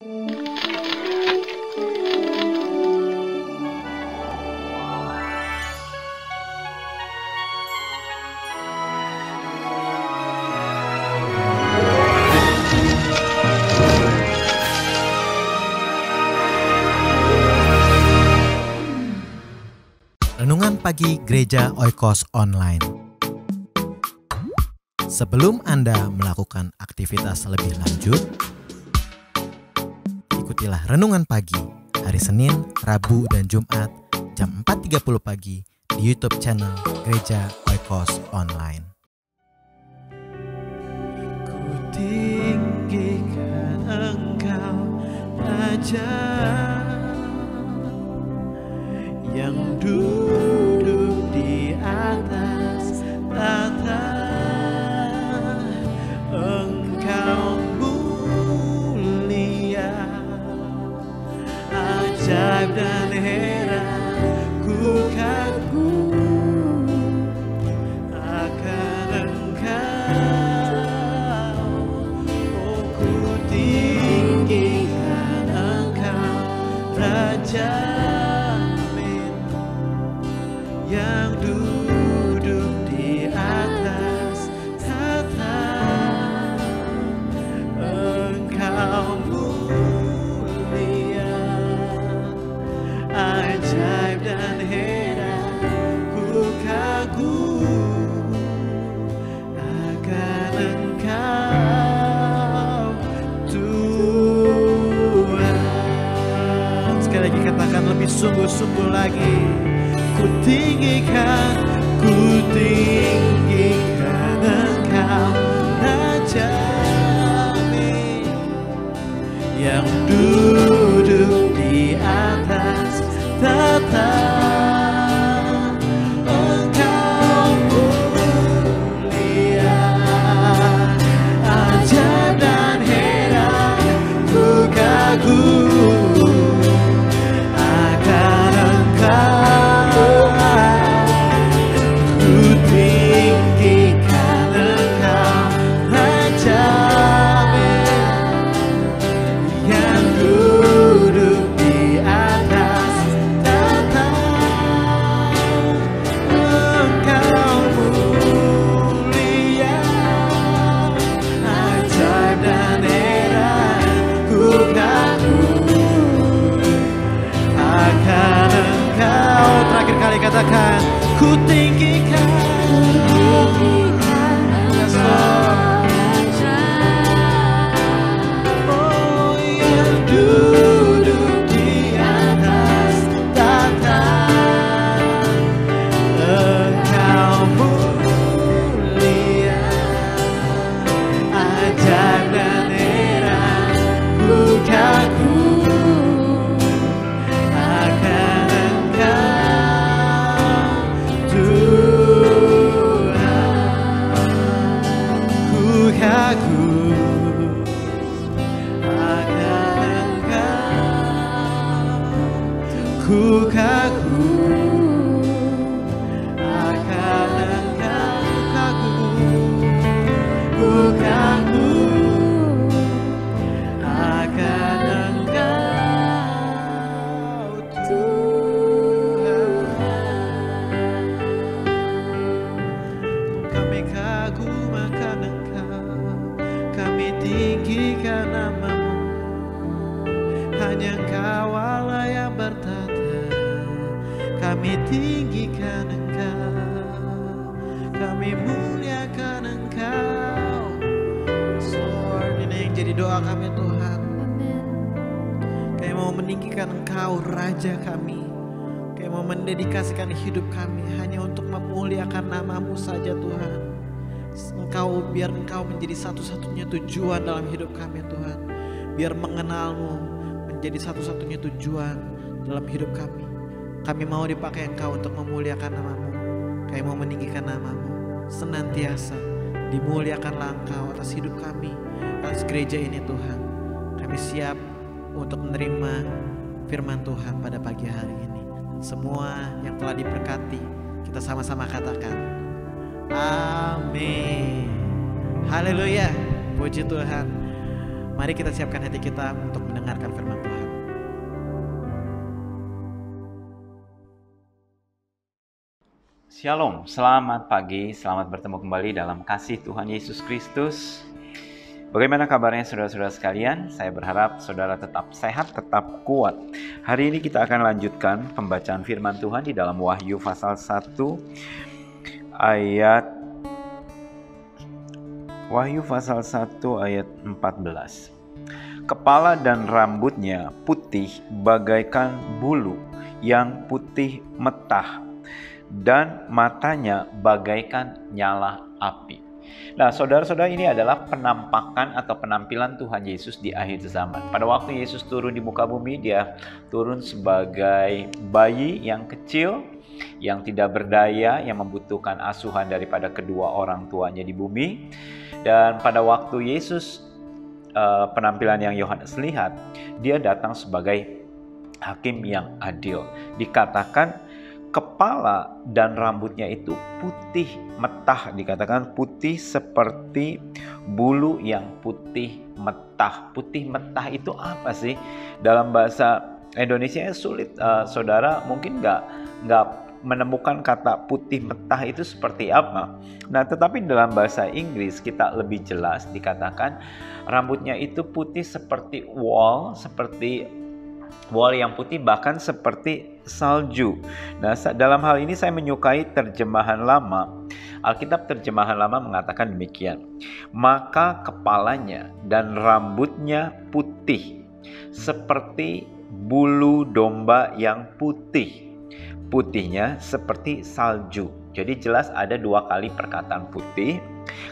Renungan Pagi Gereja Oikos Online. Sebelum Anda melakukan aktivitas lebih lanjut, ikutilah Renungan Pagi hari Senin, Rabu, dan Jumat jam 4.30 pagi di YouTube channel Gereja Oikos Online. Ku tinggikan Engkau, Raja yang duduk di atas tahta. Engkau mulia, ajaib dan heran, ku kagum akan Engkau. Oh, ku tinggikan Engkau, Raja yang duduk di atas tahta. Engkau mulia, ajaib dan heran, ku kagum akan Engkau, Tuhan. Sekali lagi katakan lebih sungguh-sungguh lagi. Ku tinggikan Engkau, Raja yang duduk di atas tahta. Engkau mulia, ajaib dan heran, ku kagum akan Engkau. Katakan, ku tinggikan oh, yang duduk di atas tahta. Engkau mulia, ajaib dan heran, ku kagum akan Engkau. Kagum akan Engkau, ku kagum akan Engkau, ku kagum akan Engkau, Tuhan. Kami kagum akan Engkau, kami tinggikan nama-Mu. Hanya Engkau Allah yang bertata. Kami tinggikan Engkau, kami muliakan Engkau. Lord, ini yang jadi doa kami Tuhan. Kami mau meninggikan Engkau, Raja kami. Kami mau mendedikasikan hidup kami hanya untuk memuliakan nama-Mu saja Tuhan. Engkau, biar Engkau menjadi satu-satunya tujuan dalam hidup kami Tuhan. Biar mengenal-Mu menjadi satu-satunya tujuan dalam hidup kami. Kami mau dipakai Engkau untuk memuliakan nama-Mu. Kami mau meninggikan nama-Mu. Senantiasa dimuliakanlah Engkau atas hidup kami, atas gereja ini Tuhan. Kami siap untuk menerima firman Tuhan pada pagi hari ini. Semua yang telah diberkati, kita sama-sama katakan amin. Haleluya, puji Tuhan. Mari kita siapkan hati kita untuk mendengarkan firman Tuhan. Shalom, selamat pagi, selamat bertemu kembali dalam kasih Tuhan Yesus Kristus. Bagaimana kabarnya saudara-saudara sekalian? Saya berharap saudara tetap sehat, tetap kuat. Hari ini kita akan lanjutkan pembacaan firman Tuhan di dalam Wahyu pasal 1 ayat Wahyu pasal 1 ayat 14. Kepala dan rambutnya putih bagaikan bulu yang putih metah, dan matanya bagaikan nyala api. Nah, saudara-saudara, ini adalah penampakan atau penampilan Tuhan Yesus di akhir zaman. Pada waktu Yesus turun di muka bumi, dia turun sebagai bayi yang kecil, yang tidak berdaya, yang membutuhkan asuhan daripada kedua orang tuanya di bumi. Dan pada waktu Yesus penampilan yang Yohanes lihat, dia datang sebagai hakim yang adil. Dikatakan kepala dan rambutnya itu putih metah, dikatakan putih seperti bulu yang putih metah. Putih metah itu apa sih? Dalam bahasa Indonesia sulit, saudara mungkin nggak menemukan kata putih metah itu seperti apa. Nah, tetapi dalam bahasa Inggris kita lebih jelas, dikatakan rambutnya itu putih seperti wool yang putih, bahkan seperti salju. Nah, dalam hal ini saya menyukai terjemahan lama. Alkitab terjemahan lama mengatakan demikian. Maka kepalanya dan rambutnya putih seperti bulu domba yang putih. Putihnya seperti salju. Jadi jelas ada dua kali perkataan putih.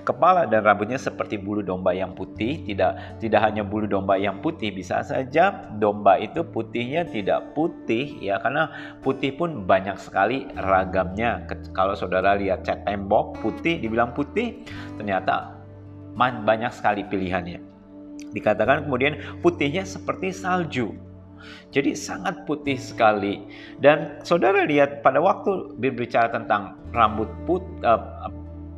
Kepala dan rambutnya seperti bulu domba yang putih. Tidak hanya bulu domba yang putih, bisa saja domba itu putihnya tidak putih ya, karena putih pun banyak sekali ragamnya. Kalau saudara lihat cat tembok putih, dibilang putih, ternyata banyak sekali pilihannya. Dikatakan kemudian putihnya seperti salju. Jadi sangat putih sekali. Dan saudara lihat pada waktu berbicara tentang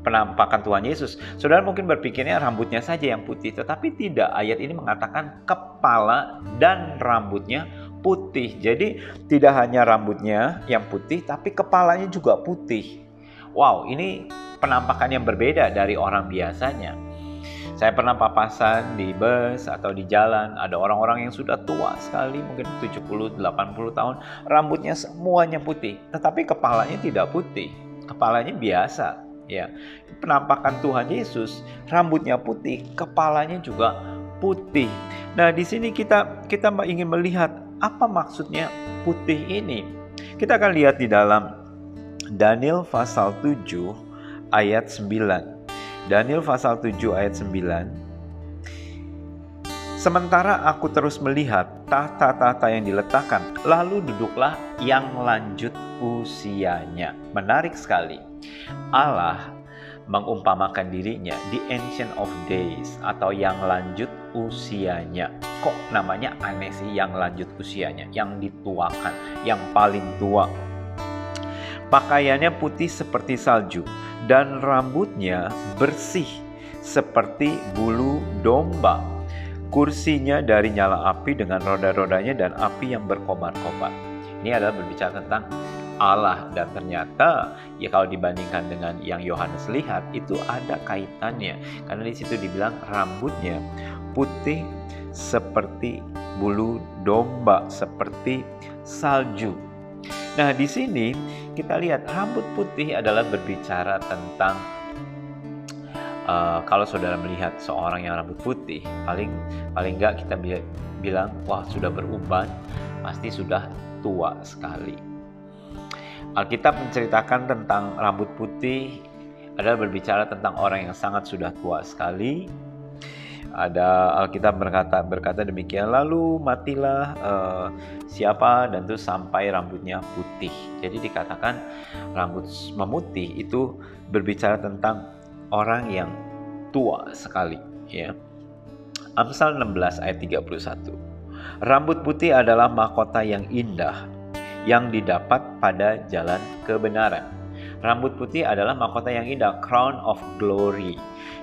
penampakan Tuhan Yesus, saudara mungkin berpikirnya rambutnya saja yang putih, tetapi tidak. Ayat ini mengatakan kepala dan rambutnya putih. Jadi tidak hanya rambutnya yang putih, tapi kepalanya juga putih. Wow, ini penampakan yang berbeda dari orang biasanya. Saya pernah papasan di bus atau di jalan, ada orang-orang yang sudah tua sekali, mungkin 70-80 tahun, rambutnya semuanya putih, tetapi kepalanya tidak putih, kepalanya biasa. Ya, penampakan Tuhan Yesus, rambutnya putih, kepalanya juga putih. Nah, di sini kita ingin melihat apa maksudnya putih ini. Kita akan lihat di dalam Daniel pasal 7 ayat 9. Daniel pasal 7 ayat 9. Sementara aku terus melihat tahta-tahta yang diletakkan, lalu duduklah yang lanjut usianya. Menarik sekali. Allah mengumpamakan dirinya di Ancient of Days atau yang lanjut usianya. Kok namanya aneh sih, yang lanjut usianya, yang dituakan, yang paling tua. Pakaiannya putih seperti salju dan rambutnya bersih seperti bulu domba. Kursinya dari nyala api dengan roda-rodanya dan api yang berkobar-kobar. Ini adalah berbicara tentang Allah, dan ternyata ya kalau dibandingkan dengan yang Yohanes lihat itu ada kaitannya, karena di situ dibilang rambutnya putih seperti bulu domba, seperti salju. Nah, di sini kita lihat rambut putih adalah berbicara tentang kalau saudara melihat seorang yang rambut putih, paling enggak kita bilang wah sudah beruban, pasti sudah tua sekali. Alkitab menceritakan tentang rambut putih adalah berbicara tentang orang yang sangat sudah tua sekali. Ada Alkitab berkata demikian, lalu matilah siapa dan itu sampai rambutnya putih. Jadi dikatakan rambut memutih itu berbicara tentang orang yang tua sekali ya. Amsal 16 ayat 31. Rambut putih adalah mahkota yang indah yang didapat pada jalan kebenaran. Rambut putih adalah mahkota yang indah, crown of glory.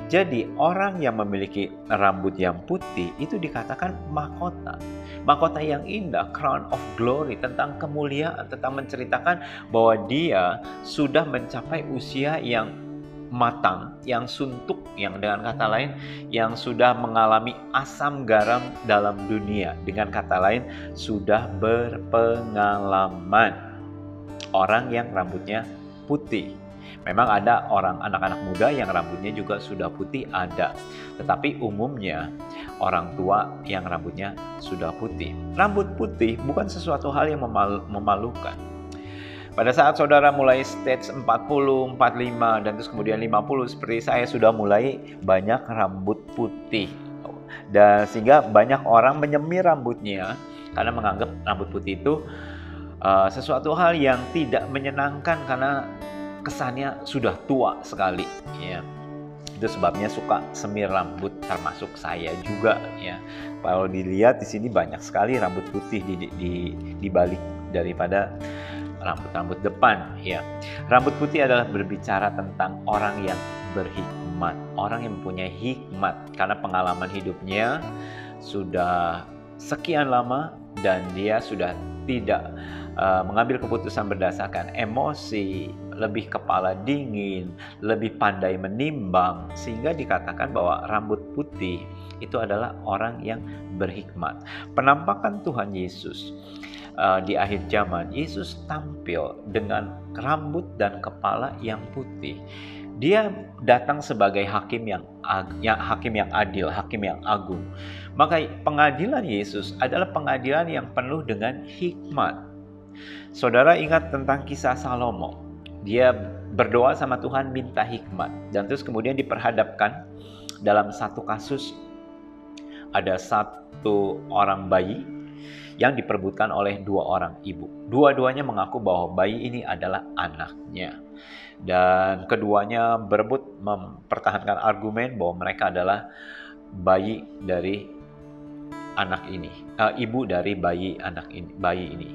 Jadi orang yang memiliki rambut yang putih itu dikatakan mahkota. Mahkota yang indah, crown of glory, tentang kemuliaan, tentang menceritakan bahwa dia sudah mencapai usia yang matang, yang suntuk, yang dengan kata lain yang sudah mengalami asam garam dalam dunia. Dengan kata lain sudah berpengalaman. Orang yang rambutnya putih. Memang ada orang anak-anak muda yang rambutnya juga sudah putih, ada. Tetapi umumnya orang tua yang rambutnya sudah putih. Rambut putih bukan sesuatu hal yang memalukan. Pada saat saudara mulai stage 40, 45, dan terus kemudian 50, seperti saya sudah mulai banyak rambut putih. Dan sehingga banyak orang menyemir rambutnya karena menganggap rambut putih itu sesuatu hal yang tidak menyenangkan karena kesannya sudah tua sekali, ya. Itu sebabnya suka semir rambut, termasuk saya juga, ya. Kalau dilihat di sini banyak sekali rambut putih di balik daripada rambut depan, ya. Rambut putih adalah berbicara tentang orang yang berhikmat, orang yang mempunyai hikmat karena pengalaman hidupnya sudah sekian lama dan dia sudah tidak mengambil keputusan berdasarkan emosi, lebih kepala dingin, lebih pandai menimbang, sehingga dikatakan bahwa rambut putih itu adalah orang yang berhikmat. Penampakan Tuhan Yesus di akhir zaman, Yesus tampil dengan rambut dan kepala yang putih. Dia datang sebagai hakim yang adil, hakim yang agung. Maka pengadilan Yesus adalah pengadilan yang penuh dengan hikmat. Saudara ingat tentang kisah Salomo. Dia berdoa sama Tuhan minta hikmat. Dan terus kemudian diperhadapkan dalam satu kasus. Ada satu orang bayi yang diperebutkan oleh dua orang ibu. Dua-duanya mengaku bahwa bayi ini adalah anaknya. Dan keduanya berebut mempertahankan argumen bahwa mereka adalah bayi dari anak ini, ibu dari bayi ini.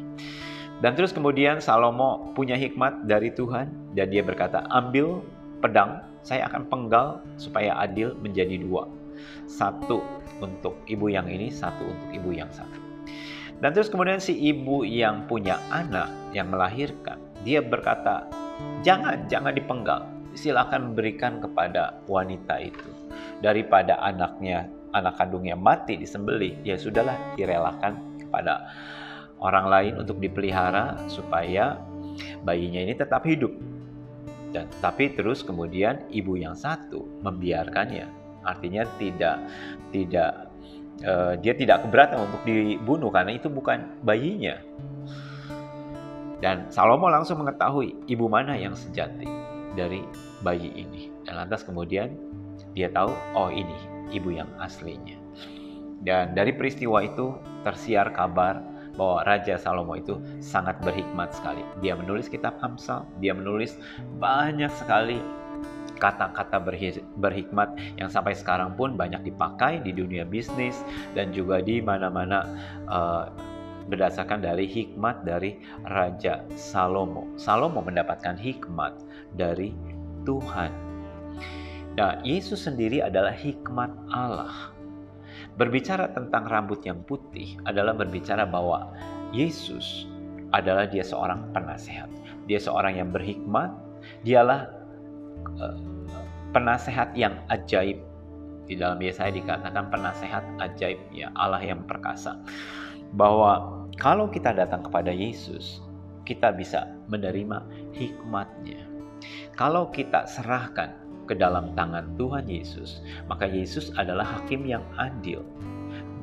Dan terus kemudian Salomo punya hikmat dari Tuhan dan dia berkata, ambil pedang, saya akan penggal supaya adil menjadi dua. Satu untuk ibu yang ini, satu untuk ibu yang satu. Dan terus kemudian si ibu yang punya anak, yang melahirkan, dia berkata, jangan dipenggal, silakan berikan kepada wanita itu. Daripada anak kandungnya mati disembelih, ya sudahlah, direlakan kepada orang lain untuk dipelihara supaya bayinya ini tetap hidup. Dan tapi terus kemudian ibu yang satu membiarkannya, artinya dia tidak keberatan untuk dibunuh karena itu bukan bayinya. Dan Salomo langsung mengetahui ibu mana yang sejati dari bayi ini. Dan lantas kemudian dia tahu, oh ini ibu yang aslinya. Dan dari peristiwa itu tersiar kabar bahwa Raja Salomo itu sangat berhikmat sekali. Dia menulis kitab Amsal, dia menulis banyak sekali kata-kata berhikmat yang sampai sekarang pun banyak dipakai di dunia bisnis dan juga di mana-mana berdasarkan dari hikmat dari Raja Salomo. Salomo mendapatkan hikmat dari Tuhan. Nah, Yesus sendiri adalah hikmat Allah. Berbicara tentang rambut yang putih adalah berbicara bahwa Yesus adalah dia seorang penasehat. Dia seorang yang berhikmat. Dialah penasehat yang ajaib. Di dalam Yesaya dikatakan penasehat ajaib, ya, Allah yang perkasa. Bahwa kalau kita datang kepada Yesus, kita bisa menerima hikmatnya. Kalau kita serahkan ke dalam tangan Tuhan Yesus, maka Yesus adalah hakim yang adil.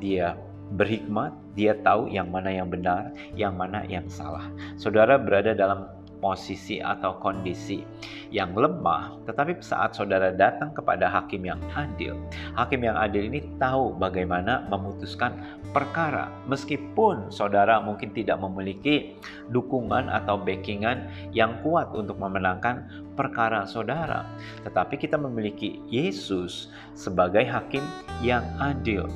Dia berhikmat, dia tahu yang mana yang benar, yang mana yang salah. Saudara berada dalam posisi atau kondisi yang lemah, tetapi saat saudara datang kepada hakim yang adil ini tahu bagaimana memutuskan perkara. Meskipun saudara mungkin tidak memiliki dukungan atau backingan yang kuat untuk memenangkan perkara saudara, tetapi kita memiliki Yesus sebagai hakim yang adil.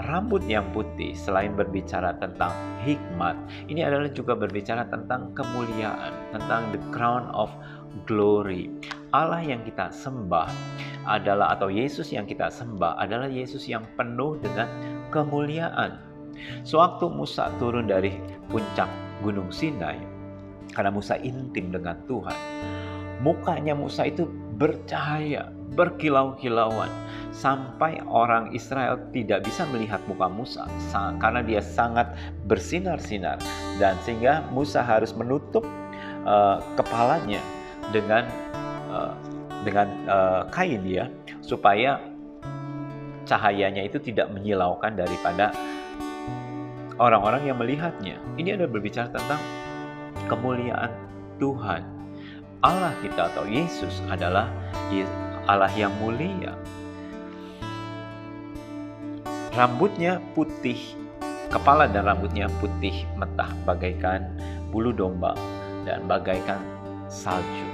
Rambut yang putih selain berbicara tentang hikmat, ini adalah juga berbicara tentang kemuliaan, tentang the crown of glory. Allah yang kita sembah adalah, atau Yesus yang kita sembah adalah Yesus yang penuh dengan kemuliaan. Sewaktu Musa turun dari puncak Gunung Sinai, karena Musa intim dengan Tuhan, mukanya Musa itu bercahaya, berkilau-kilauan, sampai orang Israel tidak bisa melihat muka Musa karena dia sangat bersinar-sinar, dan sehingga Musa harus menutup kepalanya dengan kain ya, supaya cahayanya itu tidak menyilaukan daripada orang-orang yang melihatnya. Ini adalah berbicara tentang kemuliaan Tuhan. Allah kita atau Yesus adalah Allah yang mulia. Rambutnya putih, kepala dan rambutnya putih metah bagaikan bulu domba dan bagaikan salju.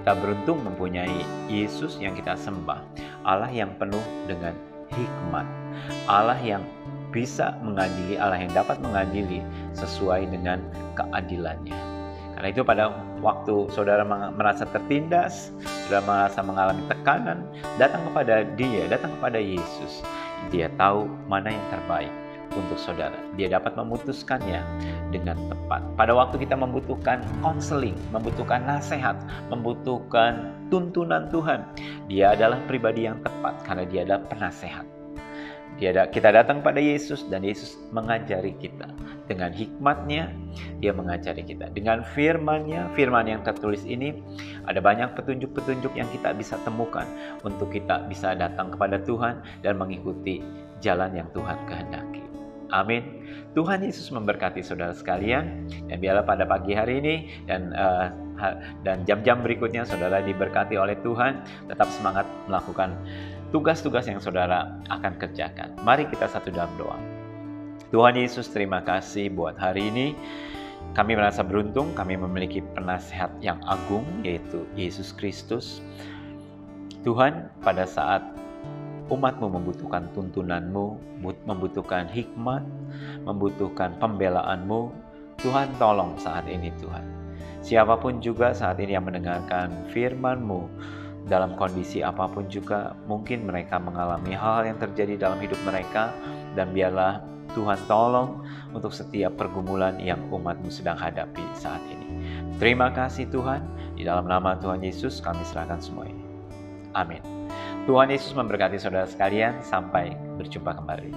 Kita beruntung mempunyai Yesus yang kita sembah, Allah yang penuh dengan hikmat, Allah yang bisa mengadili, Allah yang dapat mengadili sesuai dengan keadilannya. Karena itu pada waktu saudara merasa tertindas, saudara merasa mengalami tekanan, datang kepada Dia, datang kepada Yesus. Dia tahu mana yang terbaik untuk saudara. Dia dapat memutuskannya dengan tepat. Pada waktu kita membutuhkan konseling, membutuhkan nasihat, membutuhkan tuntunan Tuhan, Dia adalah pribadi yang tepat karena Dia adalah penasehat. Kita datang pada Yesus dan Yesus mengajari kita. Dengan hikmat-Nya, Dia mengajari kita. Dengan firman-Nya, firman yang tertulis ini, ada banyak petunjuk-petunjuk yang kita bisa temukan untuk kita bisa datang kepada Tuhan dan mengikuti jalan yang Tuhan kehendaki. Amin. Tuhan Yesus memberkati saudara sekalian, dan biarlah pada pagi hari ini dan jam-jam berikutnya saudara diberkati oleh Tuhan, tetap semangat melakukan tugas-tugas yang saudara akan kerjakan. Mari kita satu dalam doa. Tuhan Yesus, terima kasih buat hari ini. Kami merasa beruntung, kami memiliki penasehat yang agung, yaitu Yesus Kristus. Tuhan, pada saat umat-Mu membutuhkan tuntunan-Mu, membutuhkan hikmat, membutuhkan pembelaan-Mu, Tuhan tolong saat ini Tuhan. Siapapun juga saat ini yang mendengarkan firman-Mu, dalam kondisi apapun juga, mungkin mereka mengalami hal-hal yang terjadi dalam hidup mereka, dan biarlah Tuhan tolong untuk setiap pergumulan yang umat-Mu sedang hadapi saat ini. Terima kasih Tuhan, di dalam nama Tuhan Yesus kami serahkan semua ini. Amin. Tuhan Yesus memberkati saudara sekalian, sampai berjumpa kembali.